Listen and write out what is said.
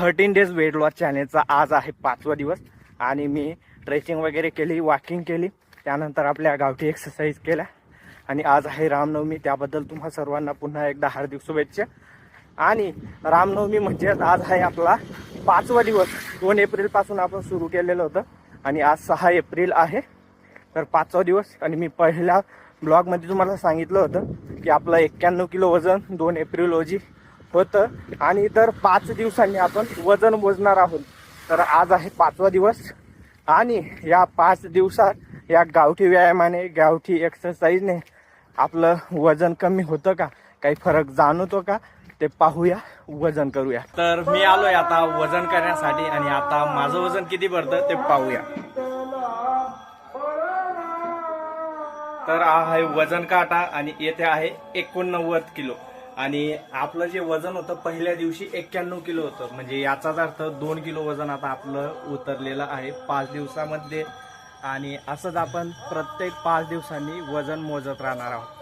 13 days weight loss चॅलेंजचा आज आहे 5वा दिवस आणि मी ट्रेकिंग वगैरे केली, वॉकिंग केली, त्यानंतर आपल्या गावठी एक्सरसाइज केल्या आणि आज आहे रामनवमी. त्याबद्दल तुम्हा सर्वांना पुन्हा एकदा हार्दिक शुभेच्छा. आणि रामनवमी म्हणजे आज आहे आपला 5वा दिवस. 2 एप्रिलपासून आपण सुरू केलेलं होतं आणि आज 6 एप्रिल आहे, तर 5वा दिवस. आणि मी पहिल्या ब्लॉगमध्ये तुम्हाला सांगितलं होतं की आपलं 91 किलो वजन 2 एप्रिल रोजी होतं आणि तर 5 दिवसांनी आपण वजन मोजणार आहोत. तर आज आहे 5वा दिवस आणि या 5 दिवसात या गावठी व्यायामाने, गावठी एक्सरसाइजने आपलं वजन कमी होतं का, काही फरक जाणवतो का ते पाहूया, वजन करूया. तर मी आलोय आता वजन करण्यासाठी आणि आता माझं वजन किती भरतं ते पाहूया. तर हा आहे वजन काटा आणि येथे आहे 89 किलो आणि आपलं जे वजन होतं पहिल्या दिवशी 91 किलो होतं. म्हणजे याचाच अर्थ 2 किलो वजन आता आपलं उतरलेलं आहे 5 दिवसामध्ये. आणि असंच आपण प्रत्येक 5 दिवसांनी वजन मोजत राहणार आहोत.